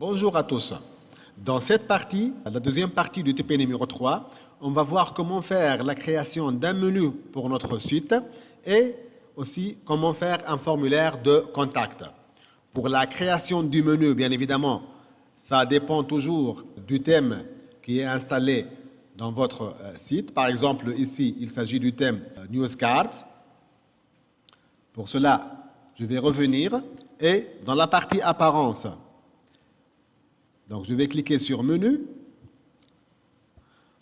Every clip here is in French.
Bonjour à tous. Dans cette partie, la deuxième partie du TP numéro 3, on va voir comment faire la création d'un menu pour notre site et aussi comment faire un formulaire de contact. Pour la création du menu, bien évidemment, ça dépend toujours du thème qui est installé dans votre site. Par exemple, ici, il s'agit du thème Newscard. Pour cela, je vais revenir et dans la partie apparence, donc je vais cliquer sur menu.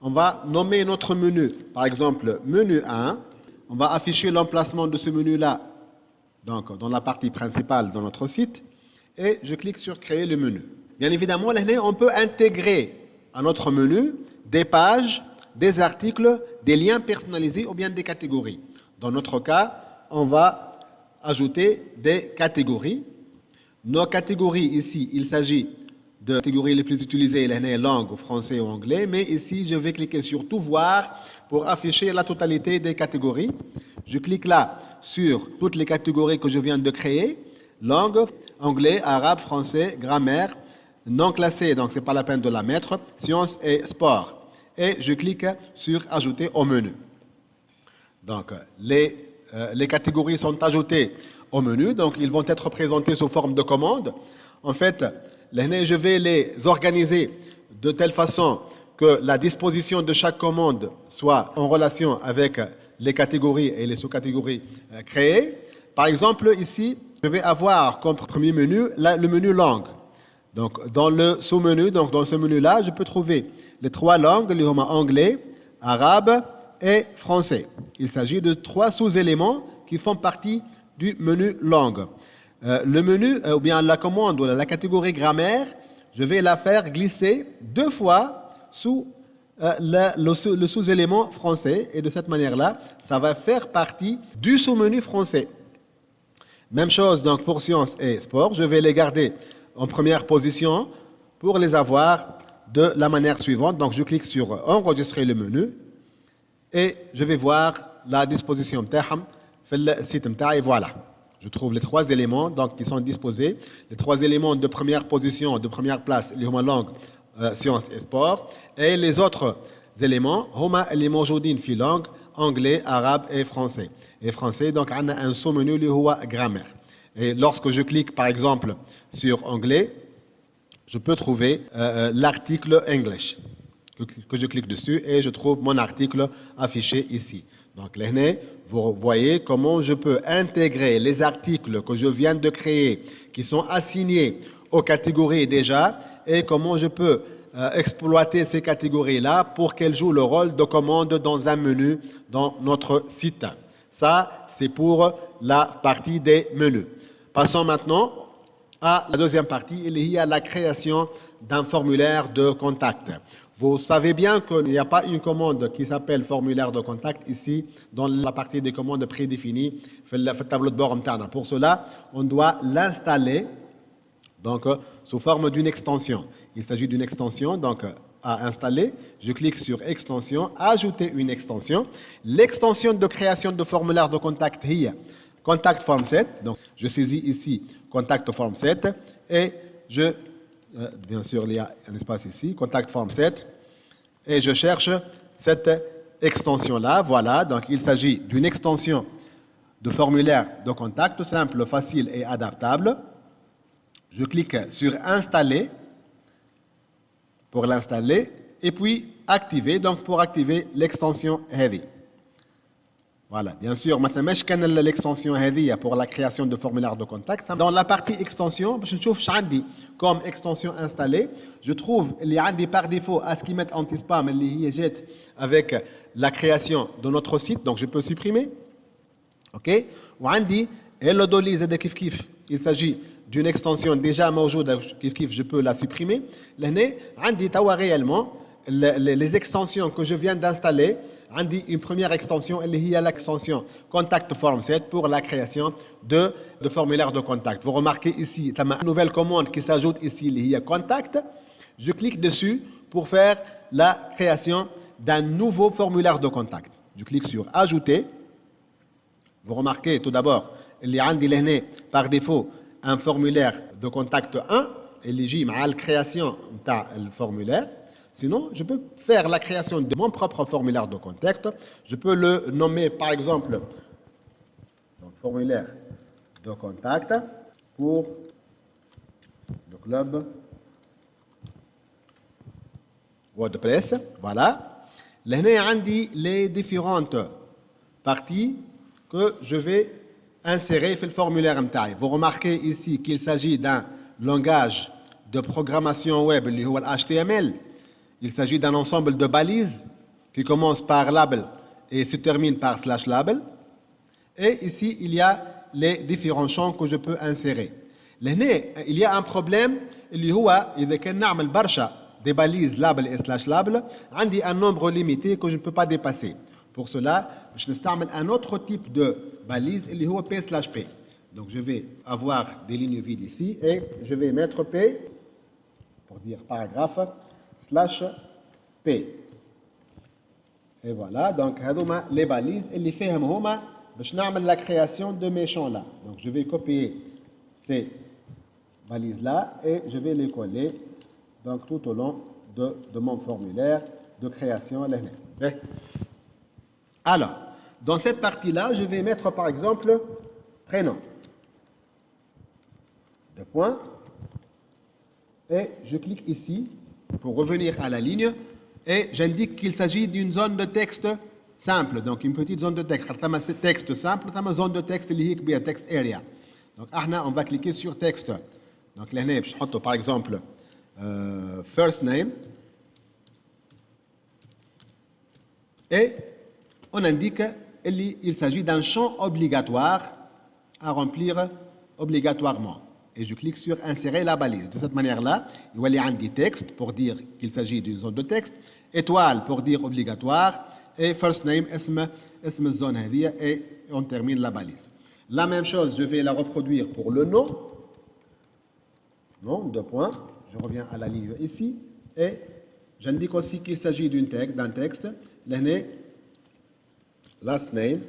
On va nommer notre menu, par exemple menu 1. On va afficher l'emplacement de ce menu-là donc dans la partie principale de notre site et je clique sur créer le menu. Bien évidemment, là, on peut intégrer à notre menu des pages, des articles, des liens personnalisés ou bien des catégories. Dans notre cas, on va ajouter des catégories. Nos catégories ici, il s'agit de catégories les plus utilisées, les langues, français ou anglais, mais ici, je vais cliquer sur tout voir pour afficher la totalité des catégories. Je clique là sur toutes les catégories que je viens de créer, langue, anglais, arabe, français, grammaire, non classée, donc ce n'est pas la peine de la mettre, sciences et sport. Et je clique sur ajouter au menu. Donc, les catégories sont ajoutées au menu, donc ils vont être présentés sous forme de commande. En fait, je vais les organiser de telle façon que la disposition de chaque commande soit en relation avec les catégories et les sous-catégories créées. Par exemple, ici, je vais avoir comme premier menu le menu langue. Donc, dans le sous-menu, donc dans ce menu-là, je peux trouver les trois langues, anglais, arabe et français. Il s'agit de trois sous-éléments qui font partie du menu langue. Le menu, ou bien la commande ou la catégorie grammaire, je vais la faire glisser deux fois sous le sous-élément français. Et de cette manière-là, ça va faire partie du sous-menu français. Même chose donc pour sciences et sport. Je vais les garder en première position pour les avoir de la manière suivante. Donc je clique sur enregistrer le menu et je vais voir la disposition متاعهم في السيت متاعي. Voilà. Je trouve les trois éléments donc, qui sont disposés. Les trois éléments de première position, de première place, les langue, sciences et sport. Et les autres éléments, les موجودين في langue, anglais, arabe et français. Et français, donc, on a un sous-menu, le grammaire. Et lorsque je clique, par exemple, sur anglais, je peux trouver l'article English. Que je clique dessus et je trouve mon article affiché ici. Donc, là, vous voyez comment je peux intégrer les articles que je viens de créer, qui sont assignés aux catégories déjà, et comment je peux exploiter ces catégories-là pour qu'elles jouent le rôle de commande dans un menu dans notre site. Ça, c'est pour la partie des menus. Passons maintenant à la deuxième partie, il y a la création d'un formulaire de contact. Vous savez bien qu'il n'y a pas une commande qui s'appelle formulaire de contact ici dans la partie des commandes prédéfinies le tableau de bord. Pour cela, on doit l'installer donc sous forme d'une extension. Il s'agit d'une extension donc à installer. Je clique sur extension, ajouter une extension. L'extension de création de formulaire de contact est Contact Form Set. Donc je saisis ici Contact Form Set et je bien sûr, il y a un espace ici, Contact Form Set, et je cherche cette extension-là. Voilà, donc il s'agit d'une extension de formulaire de contact, simple, facile et adaptable. Je clique sur Installer pour l'installer, et puis Activer, donc pour activer l'extension Heavy. Voilà, bien sûr, maintenant, l'extension Heavy pour la création de formulaire de contact. Dans la partie extension, je trouve comme extension installée, je trouve il y a par défaut à ce qu'ils mettent anti-spam avec la création de notre site, donc je peux supprimer. OK? Il s'agit d'une extension déjà موجودة je peux la supprimer. Réellement les extensions que je viens d'installer, une première extension, elle est l'extension Contact Form Set pour la création de formulaire de contact. Vous remarquez ici, une nouvelle commande qui s'ajoute ici, il y a Contact. Je clique dessus pour faire la création d'un nouveau formulaire de contact. Je clique sur Ajouter. Vous remarquez tout d'abord, il y a par défaut un formulaire de contact 1 اللي يجي مع الكرياسيون نتاع الفورمulaire. Sinon, je peux faire la création de mon propre formulaire de contact. Je peux le nommer par exemple donc, formulaire de contact pour le club WordPress. Voilà. Là, j'ai les différentes parties que je vais insérer dans le formulaire. Vous remarquez ici qu'il s'agit d'un langage de programmation web, le HTML. Il s'agit d'un ensemble de balises qui commence par label et se termine par /label. Et ici, il y a les différents champs que je peux insérer. Là, il y a un problème, اللي هو إذا كان نعمل برشا des balises label et /label, عندي un nombre limité que je ne peux pas dépasser. Pour cela, je نستعمل un autre type de balise اللي هو p/p. Donc je vais avoir des lignes vides ici et je vais mettre p pour dire paragraphe /p. Et voilà, donc هذوما les balises اللي فيهم هما باش نعمل la création de mes champs là. Donc je vais copier ces balises là et je vais les coller donc tout au long de mon formulaire de création. Alors, dans cette partie-là, je vais mettre par exemple prénom. Deux points. Et je clique ici pour revenir à la ligne et j'indique qu'il s'agit d'une zone de texte simple, donc une petite zone de texte. C'est texte simple, c'est zone de texte qui est text area. Donc, on va cliquer sur texte. Donc, là, je vais par exemple first name et on indique qu'il s'agit d'un champ obligatoire à remplir obligatoirement. Et je clique sur insérer la balise. De cette manière-là, il y a un texte pour dire qu'il s'agit d'une zone de texte, étoile pour dire obligatoire et first name, اسم zone et on termine la balise. La même chose, je vais la reproduire pour le nom. Non, deux points. Je reviens à la ligne ici et j'indique aussi qu'il s'agit d'un texte. L'année, last name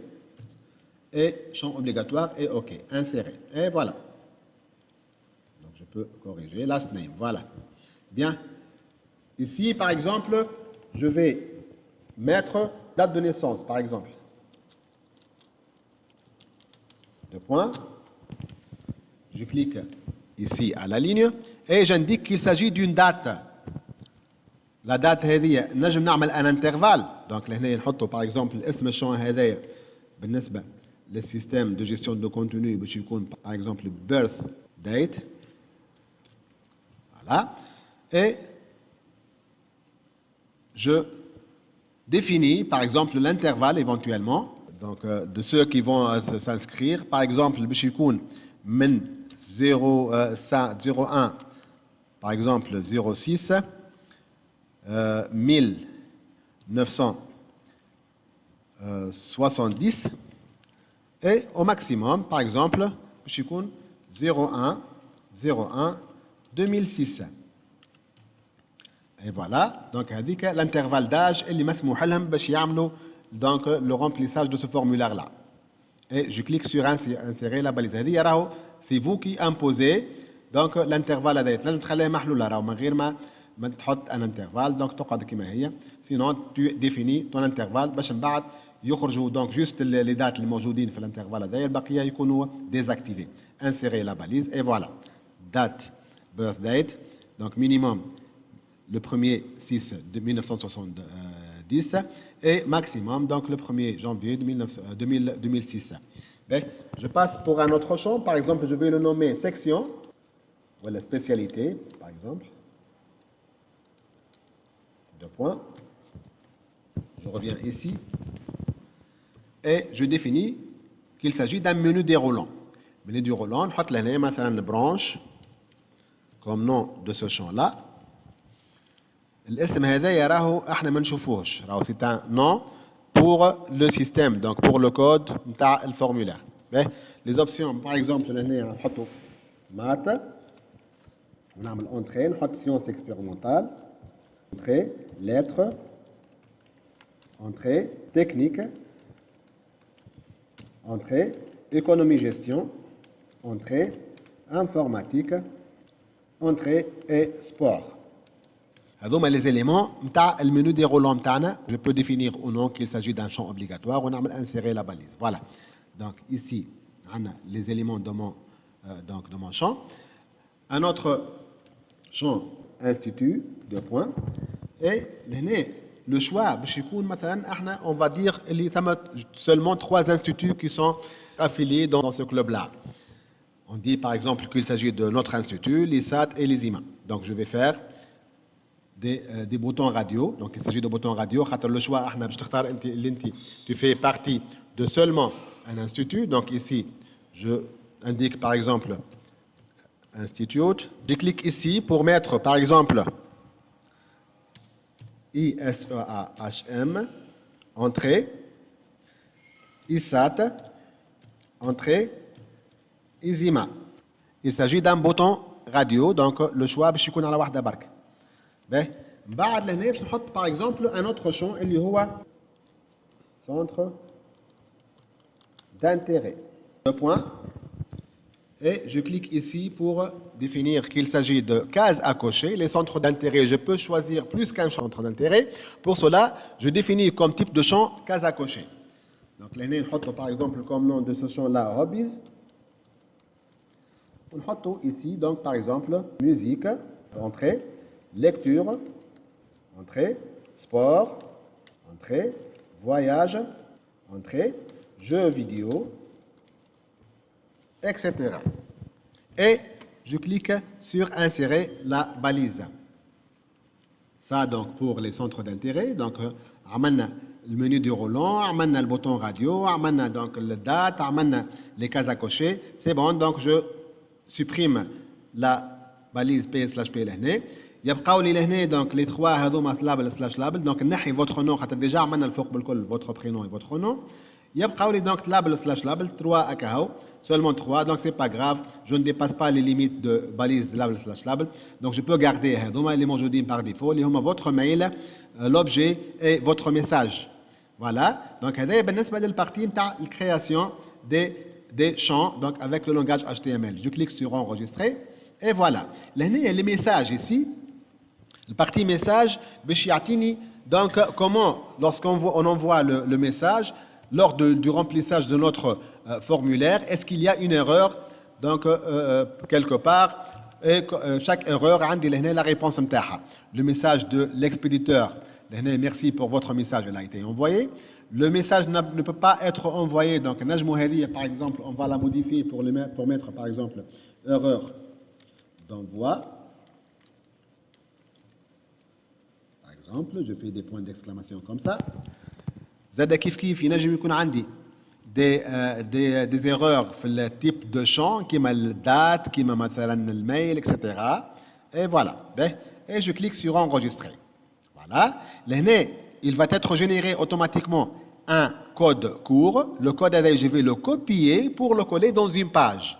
et champ obligatoire et OK. Insérer. Et voilà. Donc je peux corriger last name. Voilà. Bien. Ici, par exemple, je vais mettre date de naissance, par exemple. Deux points. Je clique ici à la ligne et j'indique qu'il s'agit d'une date. La date هذه نجم نعمل un intervalle. Donc لهنا نحطه par exemple اسم الشون هذايا بالنسبة للسيستم de gestion de contenu باش يكون par exemple birth date. Voilà. Et je définis par exemple l'intervalle éventuellement donc de ceux qui vont s'inscrire. Par exemple باش يكون من 01 par exemple 06 1970 et au maximum par exemple باش يكون 01 2006. Et voilà, donc هذيك l'intervalle d'âge اللي مسموح لهم باش يعملوا donc le remplissage de ce formulaire là. Et je clique sur insérer la balise هذه. راهو c'est vous qui imposez donc l'intervalle هذا تنجم تخليه محلول راهو من غير ما تحط un intervalle donc تقعد كما هي. Sinon tu définis ton intervalle باش من بعد يخرجوا donc juste les dates اللي موجودين في l'intervalle هذا البقيه يكونوا désactivés. Insérer la balise et voilà. Date, birth date, donc minimum le 1er 6 de 1970 et maximum donc le 1er janvier 2006. Ben, je passe pour un autre champ. Par exemple, je vais le nommer section ou la spécialité, par exemple. Deux points. Je reviens ici et je définis qu'il s'agit d'un menu déroulant. Menu déroulant, on va mettre une branche comme nom de ce champ-là. الاسم هذا راهو احنا ما نشوفوهش راهو سي ان نون pour le système donc pour le code نتاع الفورمulaire. Les options par exemple هنا نحطوا maths ونعمل entrée نحط sciences expérimentales entrée lettres entrée technique entrée économie gestion entrée informatique entrée et sport. هذوما les éléments نتاع المنو déroulant نتاعنا. Je peux définir ou non qu'il s'agit d'un champ obligatoire. On a inséré la balise. Voilà. Donc ici, on a les éléments de mon champ. Un autre champ institut, 2 points. Et le choix, on va dire qu'il y a seulement 3 instituts qui sont affiliés dans ce club-là. On dit par exemple qu'il s'agit de notre institut, l'ISAT et les IMA. Donc je vais faire des boutons radio. Donc il s'agit de boutons radio. Le choix, tu fais partie de seulement un institut. Donc ici, je indique par exemple Institute. Je clique ici pour mettre par exemple ISEAHM, entrée, ISAT, entrée, ISIMA. Il s'agit d'un bouton radio, donc le choix باش يكون على واحدة برك. بعد لهنا باش نحط par exemple un autre champ اللي هو centre d'intérêt. 2 points. Et je clique ici pour définir qu'il s'agit de cases à cocher. Les centres d'intérêt, je peux choisir plus qu'un centre d'intérêt. Pour cela, je définis comme type de champ case à cocher. Donc, là, on met par exemple comme nom de ce champ-là, Hobbies. On met ici, donc, par exemple, musique, entrée, lecture, entrée, sport, entrée, voyage, entrée, jeux vidéo, etc. Et je clique sur insérer la balise. Ça donc pour les centres d'intérêt. Donc, on a le menu déroulant, on a le bouton radio, on a donc le date, on a les cases à cocher. C'est bon, donc je supprime la balise P/P لهنا. يبقاو لي لهنا donc les 3 هذوما /label. Donc نحي votre nom خاطر déjà عملنا الفوق بالكل votre prénom et votre nom. يبقاو لي donc label 3 أكاهو. Seulement 3, donc c'est pas grave. Je ne dépasse pas les limites de balise label. Donc je peux garder les éléments موجودين par défaut. اللي هما votre mail, l'objet et votre message. Voilà. Donc هذا بالنسبة للpartie نتاع الكرياسيون des champs donc avec le langage HTML. Je clique sur enregistrer et voilà. لهنا les messages ici. Le partie message باش يعطيني donc comment lorsqu'on envoie le message lors du remplissage de notre formulaire, est-ce qu'il y a une erreur donc quelque part et chaque erreur a la réponse نتاعها. Le message de l'expéditeur, merci pour votre message, il a été envoyé. Le message ne peut pas être envoyé, donc par exemple, on va la modifier pour mettre par exemple erreur d'envoi. Par exemple, je fais des points d'exclamation comme ça. زاد كيف ينجم يكون عندي des erreurs في le type de champ كيما الدات كيما مثلا الميل etc. Et voilà. Et je clique sur enregistrer. Voilà. لهنا il va être généré automatiquement un code court. Le code je vais le copier pour le coller dans une page.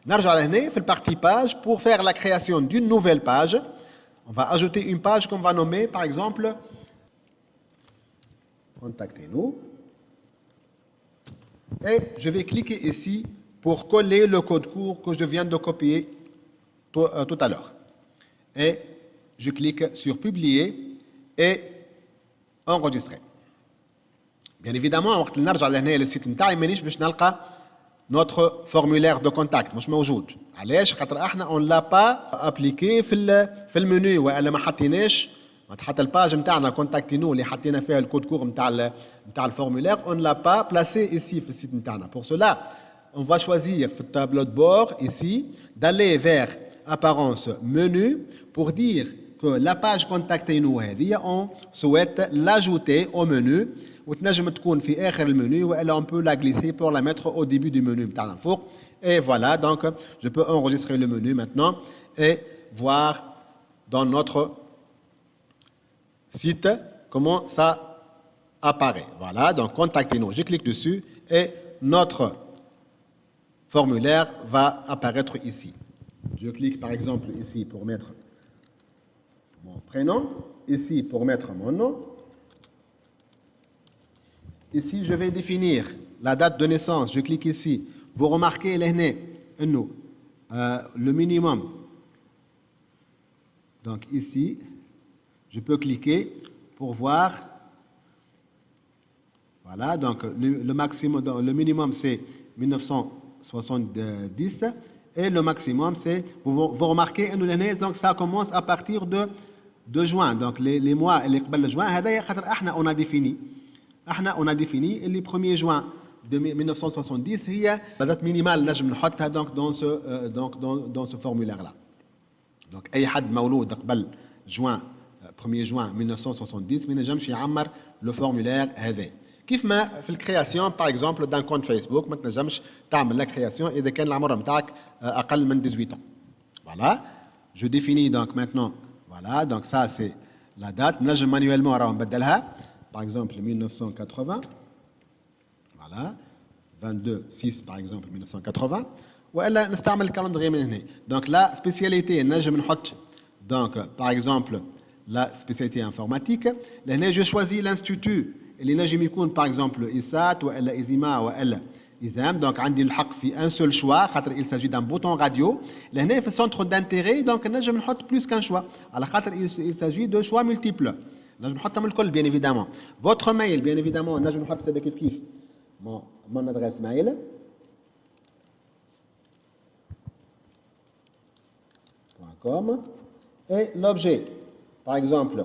نرجع لهنا في partie page pour faire la création d'une nouvelle page. On va ajouter une page qu'on va nommer par exemple Contactez-nous. Et je vais cliquer ici pour coller le code court que je viens de copier tout à l'heure. Et je clique sur publier et enregistrer. Bien évidemment, وقت اللي نرجع لهنا للسيت نتاعي مانيش باش نلقى notre formulaire de contact مش موجود. علاش؟ خاطر احنا on l'a pas appliqué في المنيو والا ما حطيناش حتى الباج نتاعنا كونتاكتينو اللي حطينا فيها الكود كور نتاع الفورمulaire on ne l'a pas placé ici في السيت نتاعنا. Pour cela, on va choisir في التابلو de bord ici d'aller vers apparence menu pour dire que la page contactez-nous هذه on souhaite l'ajouter au menu وتنجم تكون في آخر المنيو والا on peut la glisser pour la mettre au début du menu نتاعنا الفوق. Et voilà, donc je peux enregistrer le menu maintenant et voir dans notre site comment ça apparaît. Voilà, donc contactez-nous. Je clique dessus et notre formulaire va apparaître ici. Je clique par exemple ici pour mettre mon prénom, ici pour mettre mon nom. Ici, je vais définir la date de naissance. Je clique ici. Vous remarquez le minimum Donc ici, je peux cliquer pour voir. Voilà, donc le maximum, le minimum c'est 1970 et le maximum c'est, vous remarquez, donc ça commence à partir de juin. Donc les mois, les juin, on a défini. On a défini les 1er juin de 1970, il y a la date minimale donc dans ce formulaire-là. Donc, أي حد مولود قبل juin 1er juin 1970 ما ينجمش يعمر le formulaire هذا. كيف ما في الكرياسيون par exemple d'un compte Facebook ما تنجمش تعمل la création إذا كان العمر نتاعك أقل من 18 ans. Voilà, je définis donc maintenant, voilà, donc ça c'est la date. نجم manuellement راهو نبدلها. Par exemple 1980. Voilà, 22/6 par exemple 1980. والا نستعمل الكالندري من هنا. Donc la spécialité نجم نحط donc par exemple la spécialité informatique. لهنا je choisis l'institut اللي نجم يكون par exemple ISAT والا إزيما والا إزام. Donc عندي الحق في un seul choix خاطر il s'agit d'un bouton radio. لهنا في centre d'intérêt donc نجم نحط plus qu'un choix على خاطر il s'agit de choix multiples. نجم نحطهم الكل bien évidemment. Votre mail bien évidemment نجم نحط هذا كيف mon adresse mail. .com et l'objet par exemple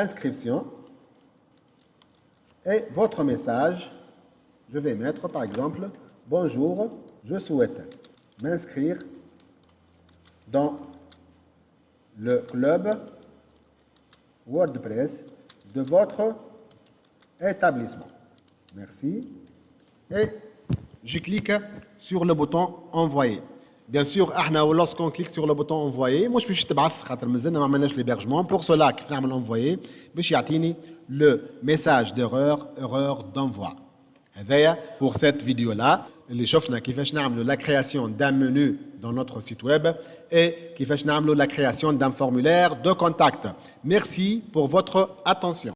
inscription et votre message je vais mettre par exemple bonjour, je souhaite m'inscrire dans le club WordPress de votre établissement. Merci. Et je clique sur le bouton envoyer. Bien sûr, lorsqu'on clique sur le bouton envoyer, moi je peux juste l'hébergement. Pour cela, je vais envoyer, le message d'erreur, erreur d'envoi. Pour cette vidéo-là, la création d'un menu dans notre site web et la création d'un formulaire de contact. Merci pour votre attention.